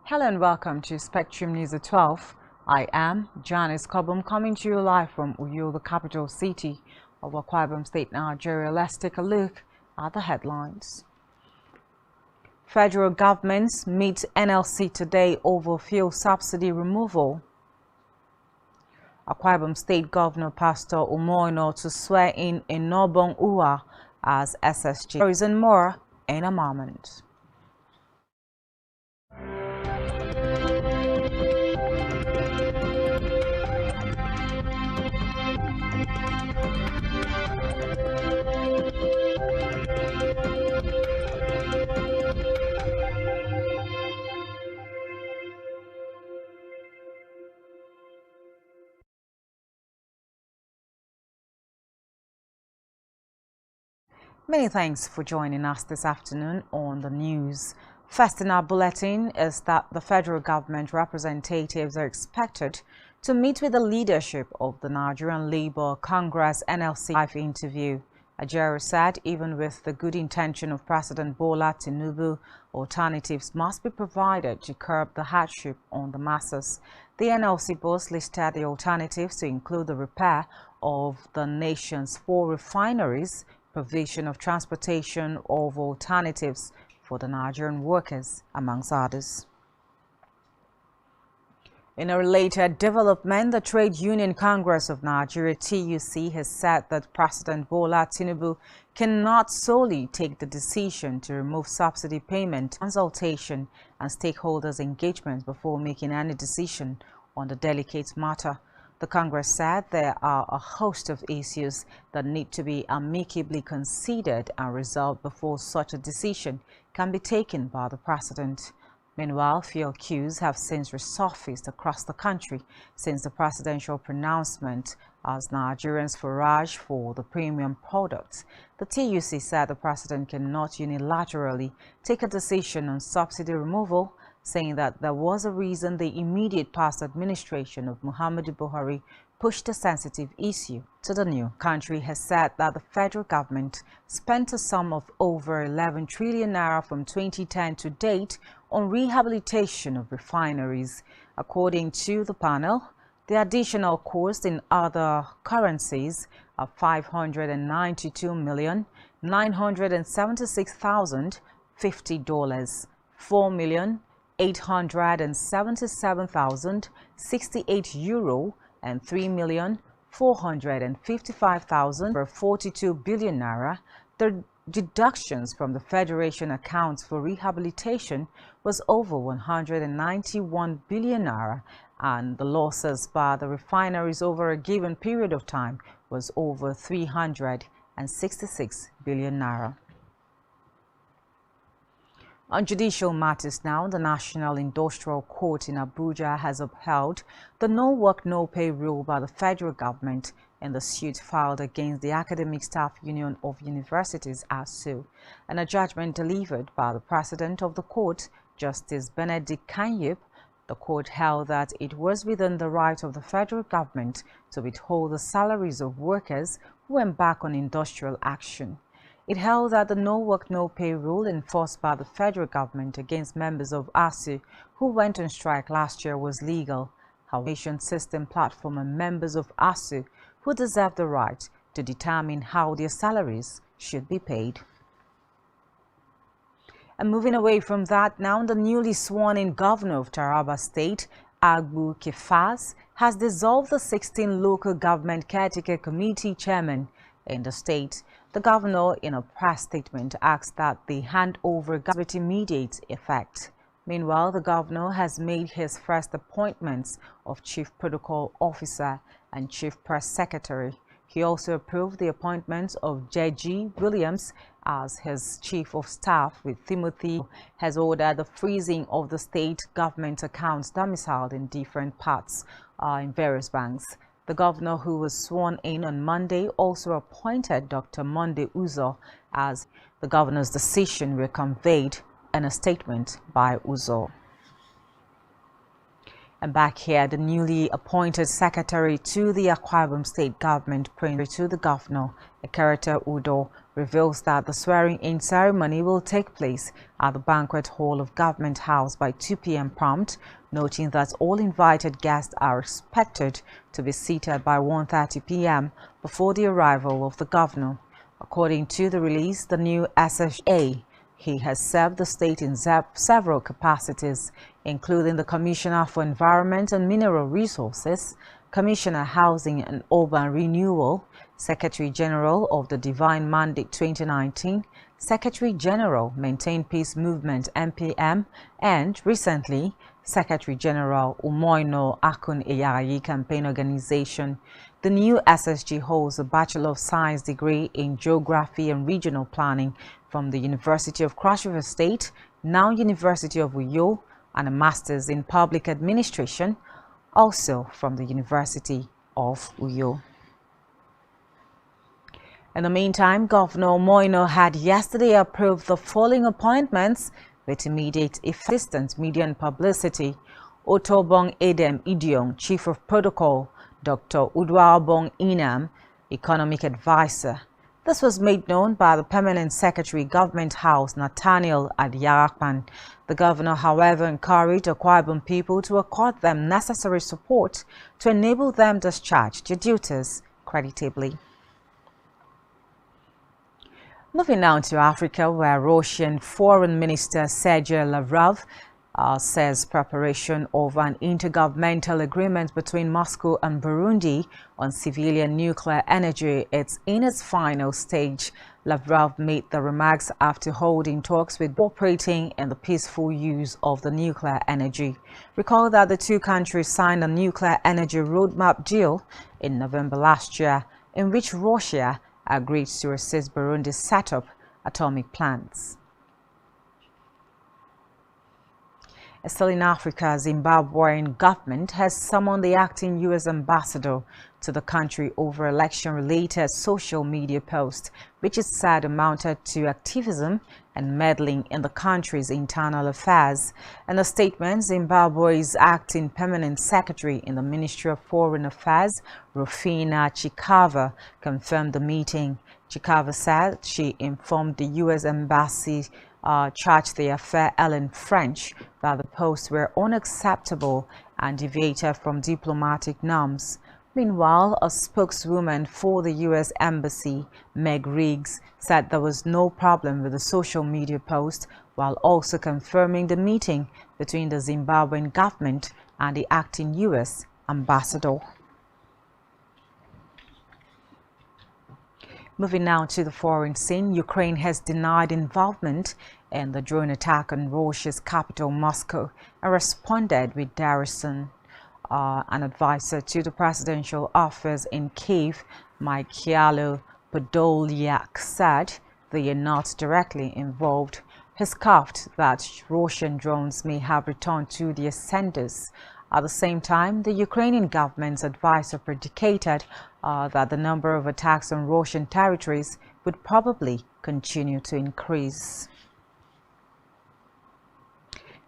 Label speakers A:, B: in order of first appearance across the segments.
A: Hello and welcome to Spectrum News at 12. I am Janice Cobham, coming to you live from Uyo, the capital city of Akwa Ibom State, Nigeria. Let's take a look at the headlines. Federal governments meet NLC today over fuel subsidy removal. Akwa Ibom State Governor Pastor Umoino to swear in Enobong Uwa as SSG. There is more in a moment. Many thanks for joining us this afternoon on the news. First in our bulletin is that the federal government representatives are expected to meet with the leadership of the Nigerian Labour Congress NLC live interview. Ajero said even with the good intention of President Bola Tinubu, alternatives must be provided to curb the hardship on the masses. The NLC boss listed the alternatives to include the repair of the nation's 4 refineries, provision of transportation of alternatives for the Nigerian workers, amongst others. In a related development, the Trade Union Congress of Nigeria, TUC, has said that President Bola Tinubu cannot solely take the decision to remove subsidy payment, consultation and stakeholders' engagement before making any decision on the delicate matter. The Congress said there are a host of issues that need to be amicably considered and resolved before such a decision can be taken by the President. Meanwhile, fuel queues have since resurfaced across the country since the presidential pronouncement as Nigerians forage for the premium products. The TUC said the President cannot unilaterally take a decision on subsidy removal, saying that there was a reason the immediate past administration of Muhammadu Buhari pushed a sensitive issue to the new country. Has said that the federal government spent a sum of over 11 trillion naira from 2010 to date on rehabilitation of refineries. According to the panel, the additional cost in other currencies of 592,976,050, €4,877,068 and €3,455,042 billion naira. The deductions from the Federation accounts for rehabilitation was over 191 billion naira, and the losses by the refineries over a given period of time was over 366 billion naira. On judicial matters now, the National Industrial Court in Abuja has upheld the no work, no pay rule by the federal government in the suit filed against the Academic Staff Union of Universities, ASU. In a judgment delivered by the president of the court, Justice Benedict Kanyip, the court held that it was within the right of the federal government to withhold the salaries of workers who embark on industrial action. It held that the no work, no pay rule enforced by the federal government against members of ASU who went on strike last year was legal. However, the Nation System Platform and members of ASU who deserve the right to determine how their salaries should be paid. And moving away from that, now the newly sworn-in governor of Taraba State, Agbu Kefas, has dissolved the 16 local government caretaker committee chairmen in the state. The governor, in a press statement, asked that the handover with immediate effect. Meanwhile, the governor has made his first appointments of Chief Protocol Officer and Chief Press Secretary. He also approved the appointment of J.G. Williams as his Chief of Staff, with Timothy has ordered the freezing of the state government accounts domiciled in different parts in various banks. The governor, who was sworn in on Monday, also appointed Dr. Monday Uzo as the governor's decision were conveyed in a statement by Uzo. And back here, the newly appointed secretary to the Akwa Ibom State Government, Prince to the Governor, Ekerete Udo, reveals that the swearing-in ceremony will take place at the Banquet Hall of Government House by 2 p.m. prompt, noting that all invited guests are expected to be seated by 1:30 p.m. before the arrival of the Governor. According to the release, the new SHA, he has served the state in several capacities, including the Commissioner for Environment and Mineral Resources, Commissioner Housing and Urban Renewal, Secretary General of the Divine Mandate 2019, Secretary General Maintain Peace Movement MPM, and recently Secretary General Umoino Akun Eyayi Campaign Organization. The new SSG holds a Bachelor of Science degree in Geography and Regional Planning from the University of Cross River State, now University of Uyo, and a Master's in Public Administration, also from the University of Uyo. In the meantime, Governor Moino had yesterday approved the following appointments with immediate assistance, media and publicity. Otobong Edem Idiong, Chief of Protocol, Dr. Udwabong Inam, Economic Advisor. This was made known by the Permanent Secretary, Government House, Nathaniel Adiarakpan. The governor, however, encouraged Akwa Ibom people to accord them necessary support to enable them discharge their duties creditably. Moving now to Africa, where Russian Foreign Minister Sergei Lavrov says preparation of an intergovernmental agreement between Moscow and Burundi on civilian nuclear energy is in its final stage. Lavrov made the remarks after holding talks with cooperating in the peaceful use of the nuclear energy. Recall that the two countries signed a nuclear energy roadmap deal in November last year, in which Russia agreed to assist Burundi set up atomic plants. Still in Africa, Zimbabwean government has summoned the acting U.S. ambassador to the country over election-related social media posts, which is said amounted to activism and meddling in the country's internal affairs. In a statement, Zimbabwe's acting permanent secretary in the Ministry of Foreign Affairs, Rufina Chikava, confirmed the meeting. Chikava said she informed the U.S. embassy charged the affair Ellen French that the posts were unacceptable and deviated from diplomatic norms. Meanwhile, a spokeswoman for the U.S. Embassy, Meg Riggs, said there was no problem with the social media post, while also confirming the meeting between the Zimbabwean government and the acting U.S. ambassador. Moving now to the foreign scene, Ukraine has denied involvement in the drone attack on Russia's capital, Moscow, and responded with derision. An advisor to the presidential office in Kyiv, Mikhailo Podolyak, said they are not directly involved. He scoffed that Russian drones may have returned to their senders. At the same time, the Ukrainian government's advisor predicated that the number of attacks on Russian territories would probably continue to increase.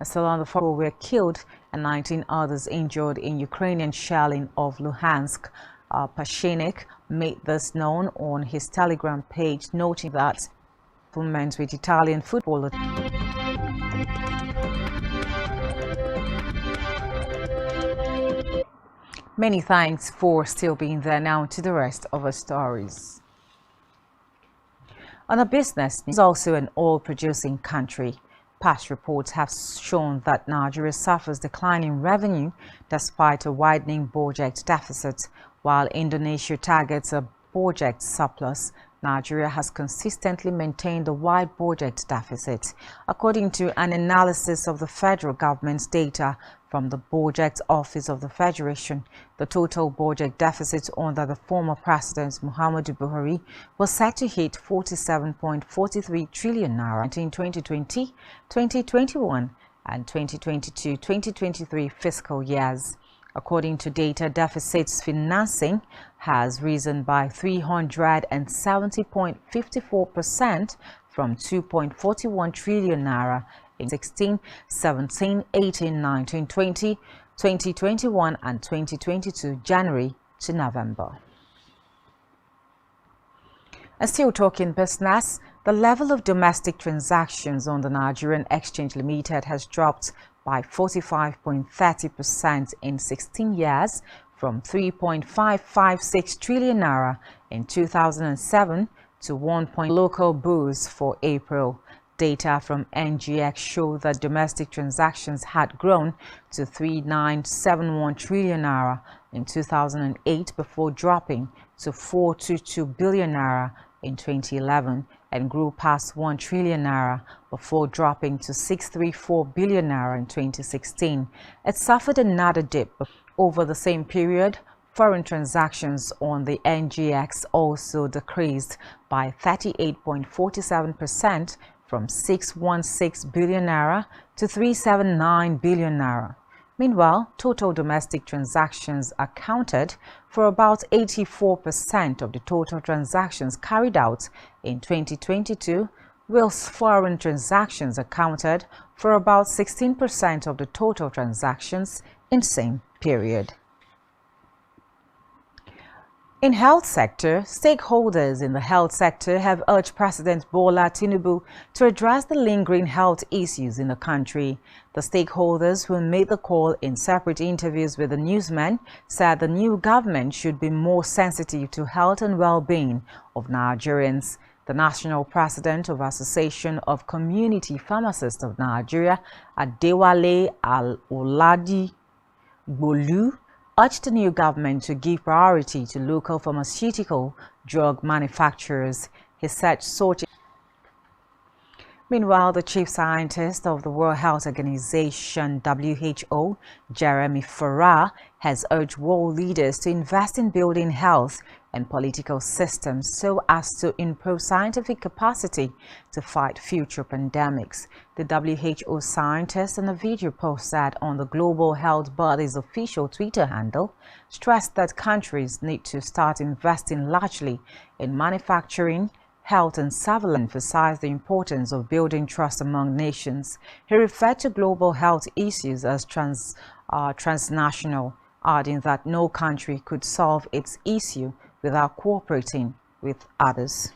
A: Still on the four were killed and 19 others injured in Ukrainian shelling of Luhansk. Pashinik made this known on his Telegram page, noting that settlements with Italian footballer Many thanks for still being there. Now to the rest of our stories. On a business, is also an oil-producing country. Past reports have shown that Nigeria suffers declining revenue despite a widening budget deficit, while Indonesia targets a budget surplus. Nigeria has consistently maintained a wide budget deficit. According to an analysis of the federal government's data from the Budget Office of the Federation, the total budget deficit under the former President Muhammadu Buhari was set to hit 47.43 trillion naira in 2020, 2021 and 2022-2023 fiscal years. According to data, deficit's financing has risen by 370.54% from 2.41 trillion naira in 16, 17, 18, 19, 20, 2021 and 2022 January to November. And still talking business, the level of domestic transactions on the Nigerian Exchange Limited has dropped by 45.30% in 16 years from 3.556 trillion naira in 2007 to 1. Local boost for April. Data from NGX show that domestic transactions had grown to 3.971 trillion naira in 2008 before dropping to 422 billion naira in 2011 and grew past 1 trillion naira before dropping to 634 billion naira in 2016. It suffered another dip over the same period. Foreign transactions on the NGX also decreased by 38.47% from 616 billion naira to 379 billion naira. Meanwhile, total domestic transactions accounted for about 84% of the total transactions carried out in 2022, whilst foreign transactions accounted for about 16% of the total transactions in the same period. In health sector, stakeholders in the health sector have urged President Bola Tinubu to address the lingering health issues in the country. The stakeholders who made the call in separate interviews with the newsmen said the new government should be more sensitive to health and well-being of Nigerians. The national president of Association of Community Pharmacists of Nigeria, Adewale Al-Oladi Bolu, urged the new government to give priority to local pharmaceutical drug manufacturers. He said such. Meanwhile, the chief scientist of the World Health Organization, WHO, Jeremy Farrar, has urged world leaders to invest in building health and political systems so as to improve scientific capacity to fight future pandemics. The WHO scientist in a video posted on the Global Health Body's official Twitter handle stressed that countries need to start investing largely in manufacturing, health and surveillance, emphasized the importance of building trust among nations. He referred to global health issues as transnational, adding that no country could solve its issue without cooperating with others.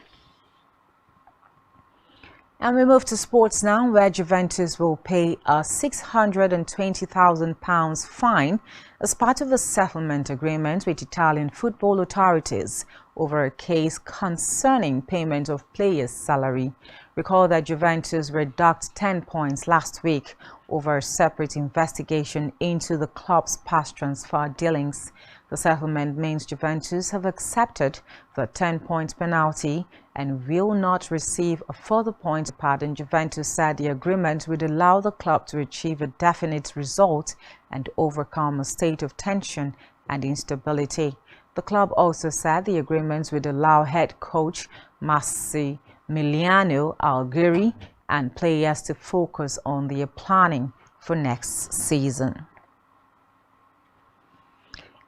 A: And we move to sports now, where Juventus will pay a £620,000 fine as part of a settlement agreement with Italian football authorities over a case concerning payment of players' salary. Recall that Juventus were docked 10 points last week over a separate investigation into the club's past transfer dealings. The settlement means Juventus have accepted the 10-point penalty and will not receive a further point. Pardon. Juventus said the agreement would allow the club to achieve a definite result and overcome a state of tension and instability. The club also said the agreement would allow head coach Massimiliano Allegri and players to focus on their planning for next season.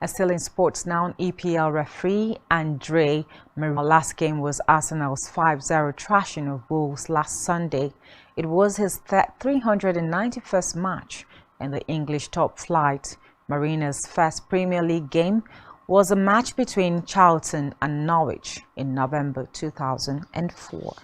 A: And still in sports now, EPL referee Andre Mari's last game was Arsenal's 5-0 thrashing of Wolves last Sunday. It was his 391st match in the English top flight. Marina's first Premier League game was a match between Charlton and Norwich in November 2004.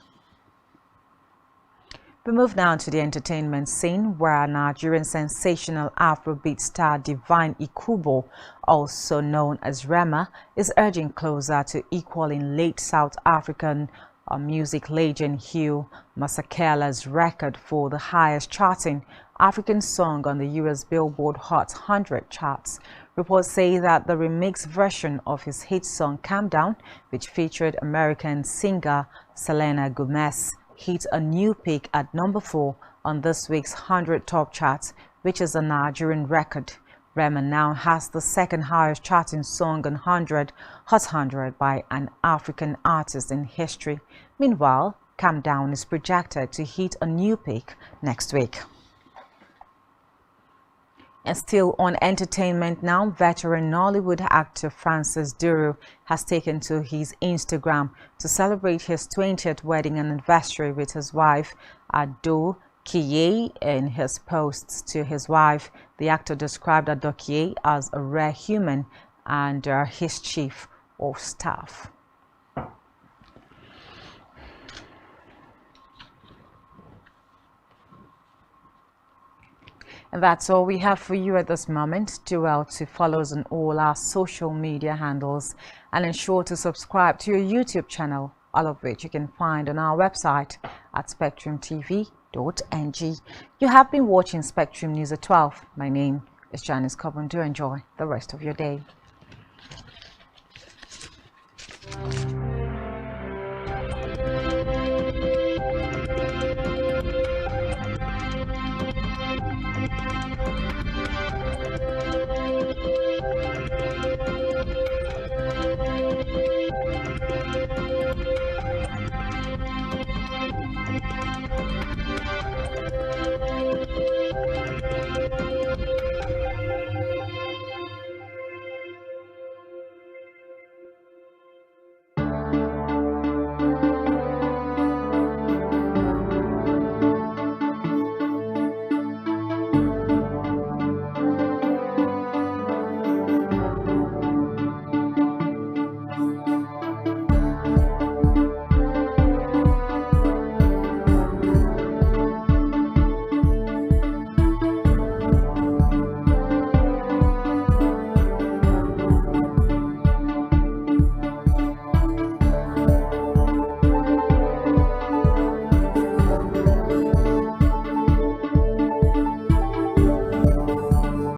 A: We move now to the entertainment scene, where Nigerian sensational Afrobeat star Divine Ikubo, also known as Rema, is edging closer to equaling late South African music legend Hugh Masekela's record for the highest charting African song on the US Billboard Hot 100 charts. Reports say that the remix version of his hit song Calm Down, which featured American singer Selena Gomez, hit a new peak at number 4 on this week's 100 Top charts, which is a Nigerian record. Rema now has the second highest charting song on Hot 100 by an African artist in history. Meanwhile, Calm Down is projected to hit a new peak next week. And still on entertainment now, veteran Nollywood actor Francis Duru has taken to his Instagram to celebrate his 20th wedding anniversary with his wife, Ado Kiye. In his posts to his wife, the actor described Adokiye as a rare human and his chief of staff. And that's all we have for you at this moment. Do well to follow us on all our social media handles and ensure to subscribe to your YouTube channel, all of which you can find on our website at spectrumtv.ng. You have been watching Spectrum News at 12. My name is Janice Coburn. Do enjoy the rest of your day.